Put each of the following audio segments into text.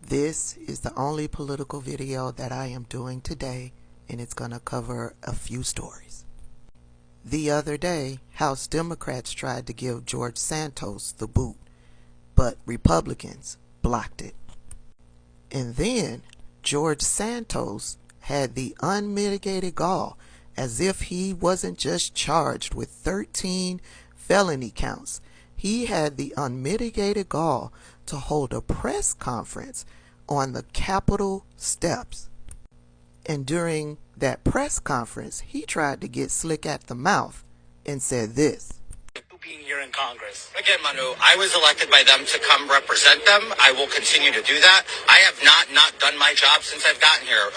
This is the only political video that I am doing today, and it's going to cover a few stories. The other day, House Democrats tried to give George Santos the boot, but Republicans blocked it. And then George Santos had the unmitigated gall, as if he wasn't just charged with 13 felony counts. He had the unmitigated gall to hold a press conference on the Capitol steps. And during that press conference, he tried to get slick at the mouth and said this. Being here in Congress. Again, Manu, I was elected by them to come represent them. I will continue to do that. I have not done my job since I've gotten here.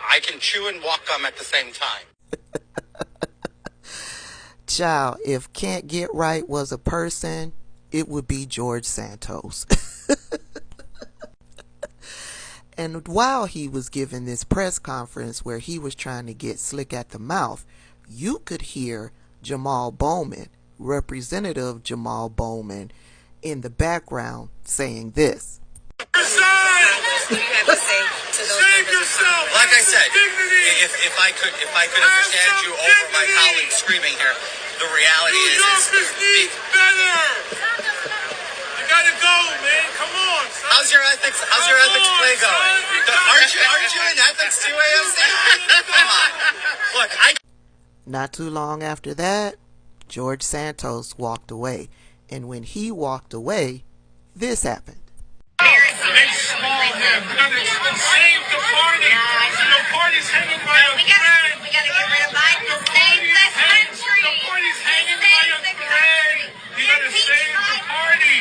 I can chew and walk gum at the same time. Child, if Can't Get Right was a person, it would be George Santos. And while he was giving this press conference where he was trying to get slick at the mouth, you could hear Jamal Bowman, Representative Jamal Bowman, in the background saying this. Save yourself. Like I said, if I could understand you over my colleagues screaming here, the reality is better. You gotta go, man. Come on. Son. How's your ethics play going? Aren't you in ethics too, AOC? Come on. Look, Not too long after that, George Santos walked away. And when he walked away, this happened. They small him. We gotta save the party. The party's hanging by a thread. We gotta get rid of Biden to save the country. The party's hanging by a thread. You gotta save the party.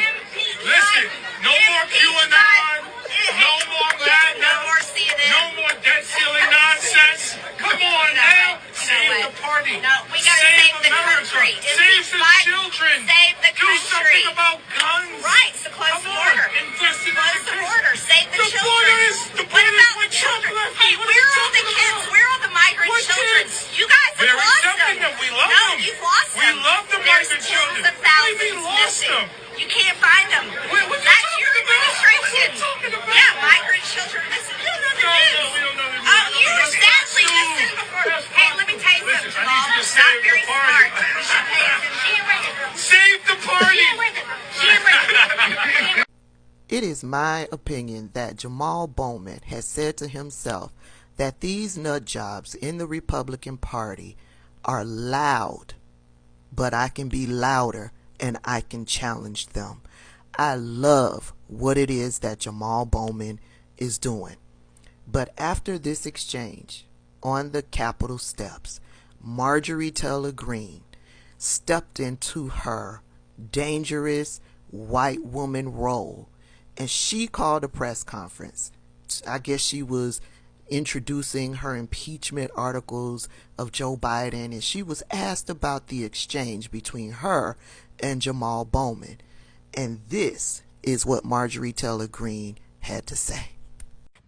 Listen, no more QAnon. No more bad. No more CNN. No more debt ceiling nonsense. Come on now. Save the party. No, we gotta save the country. Save the children. Save the Do country. something about guns. Right, so close the border. Invest in Close the education. border. Save the children. The What border about is the children? left. Hey, What where are are you all the talking kids? about? Where are all the migrant What children? kids? You guys have They're lost accepting them. them. We love no, them. you've lost We them. love the There's migrant tens children. of thousands We lost missing. them. You can't find them. What you That's talking your about? administration. What are you talking about? Yeah, migrant children missing. You don't know the No, news. we don't know the news. Oh, you were That's sadly not true. missing before. That's Hey, not let me true. tell you Listen, something, I need Jamal. you to Not save the very party. smart. You should pay attention. Save the party. It is my opinion that Jamal Bowman has said to himself that these nut jobs in the Republican Party are loud, but I can be louder and I can challenge them. I love what it is that Jamal Bowman is doing. But after this exchange on the Capitol steps, Marjorie Taylor Greene stepped into her dangerous white woman role, and she called a press conference. I guess she was introducing her impeachment articles of Joe Biden, and she was asked about the exchange between her and Jamal Bowman. And this is what Marjorie Taylor Greene had to say.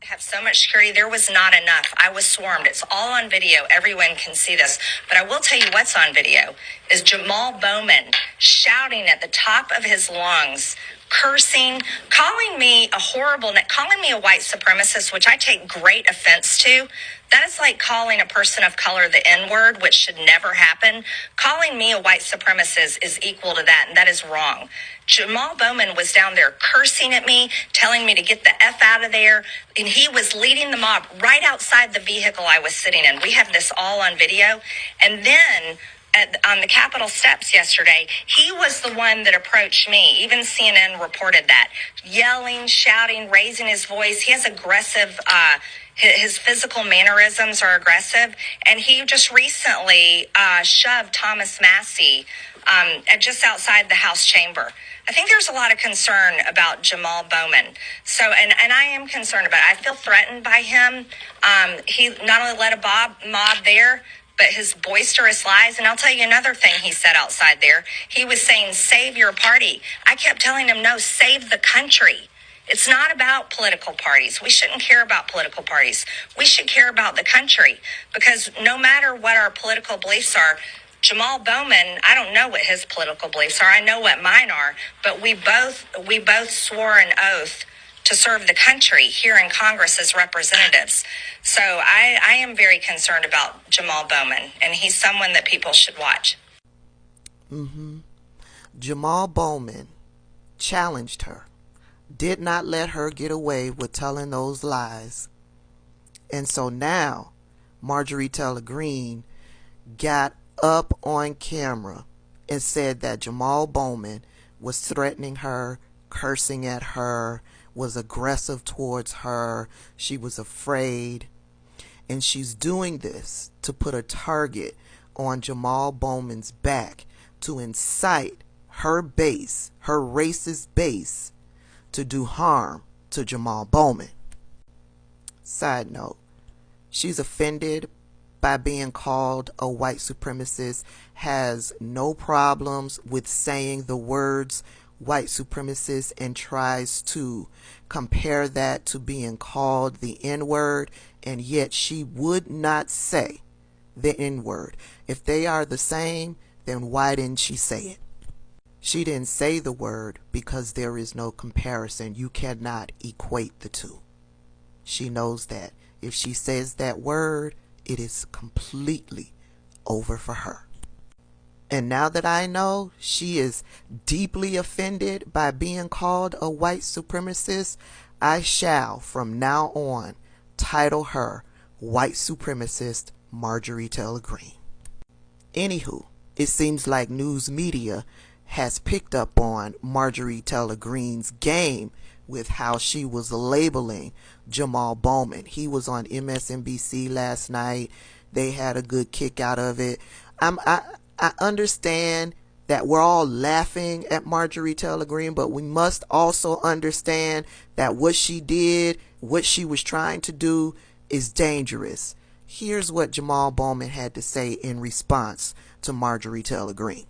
Have so much security. There was not enough. I was swarmed. It's all on video. Everyone can see this. But I will tell you what's on video is Jamal Bowman shouting at the top of his lungs, cursing, calling me a horrible, calling me a white supremacist, which I take great offense to. That is like calling a person of color the N-word, which should never happen. Calling me a white supremacist is equal to that, and that is wrong. Jamal Bowman was down there cursing at me, telling me to get the F out of there, and he was leading the mob right outside the vehicle I was sitting in. We have this all on video. And then on the Capitol steps yesterday, he was the one that approached me. Even CNN reported that. Yelling, shouting, raising his voice. He has aggressive, his physical mannerisms are aggressive. And he just recently shoved Thomas Massey just outside the House chamber. I think there's a lot of concern about Jamal Bowman. So, and I am concerned about it. I feel threatened by him. He not only led a mob there, but his boisterous lies. And I'll tell you another thing he said outside there. He was saying, save your party. I kept telling him, no, save the country. It's not about political parties. We shouldn't care about political parties. We should care about the country, because no matter what our political beliefs are, Jamal Bowman, I don't know what his political beliefs are. I know what mine are, but we both swore an oath to serve the country here in Congress as representatives. So I am very concerned about Jamal Bowman, and he's someone that people should watch. Jamal Bowman challenged her, did not let her get away with telling those lies. And so now Marjorie Taylor Greene got up on camera and said that Jamal Bowman was threatening her, cursing at her, was aggressive towards her. She was afraid. And she's doing this to put a target on Jamal Bowman's back to incite her base, her racist base, to do harm to Jamal Bowman. Side note, she's offended by being called a white supremacist, has no problems with saying the words white supremacist, and tries to compare that to being called the N-word, and yet she would not say the N-word. If they are the same, then why didn't she say it? She didn't say the word because there is no comparison. You cannot equate the two. She knows that. If she says that word, it is completely over for her. And now that I know she is deeply offended by being called a white supremacist, I shall from now on title her White Supremacist Marjorie Taylor Greene. Anywho, it seems like news media has picked up on Marjorie Taylor Greene's game with how she was labeling Jamal Bowman. He was on MSNBC last night. They had a good kick out of it. I understand that we're all laughing at Marjorie Taylor Greene, but we must also understand that what she did, what she was trying to do, is dangerous. Here's what Jamal Bowman had to say in response to Marjorie Taylor Greene.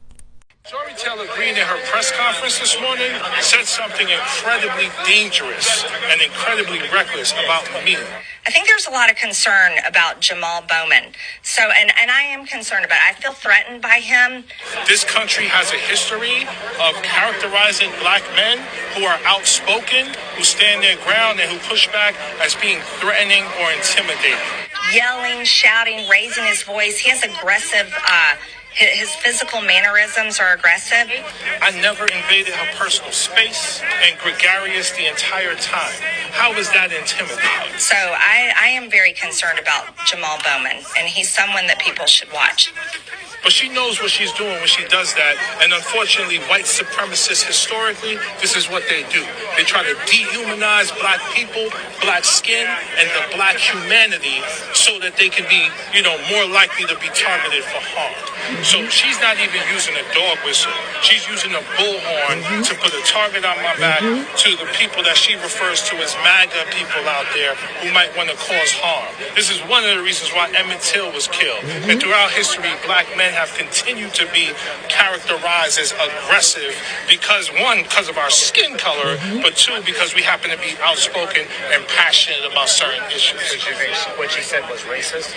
Marjorie Taylor Greene in her press conference this morning said something incredibly dangerous and incredibly reckless about me. I think there's a lot of concern about Jamal Bowman. So, and I am concerned about it. I feel threatened by him. This country has a history of characterizing black men who are outspoken, who stand their ground, and who push back as being threatening or intimidating. Yelling, shouting, raising his voice. He has aggressive, his physical mannerisms are aggressive. I never invaded her personal space and gregarious the entire time. How is that intimidating? So I am very concerned about Jamal Bowman, and he's someone that people should watch. But she knows what she's doing when she does that. And unfortunately, white supremacists, historically, this is what they do. They try to dehumanize black people, black skin, and the black humanity so that they can be, more likely to be targeted for harm. So she's not even using a dog whistle. She's using a bullhorn to put a target on my back to the people that she refers to as MAGA people out there who might want to cause harm. This is one of the reasons why Emmett Till was killed. And throughout history, black men have continued to be characterized as aggressive because, one, because of our skin color, but two, because we happen to be outspoken and passionate about certain issues. What she said was racist?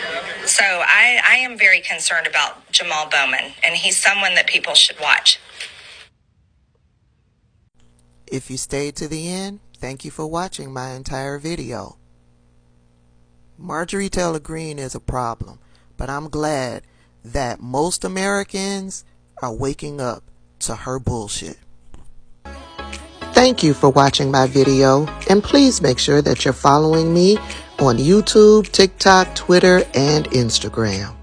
So I am very concerned about Jamal Bowman, and he's someone that people should watch. If you stayed to the end, thank you for watching my entire video. Marjorie Taylor Greene is a problem, but I'm glad that most Americans are waking up to her bullshit. Thank you for watching my video, and please make sure that you're following me on YouTube, TikTok, Twitter, and Instagram.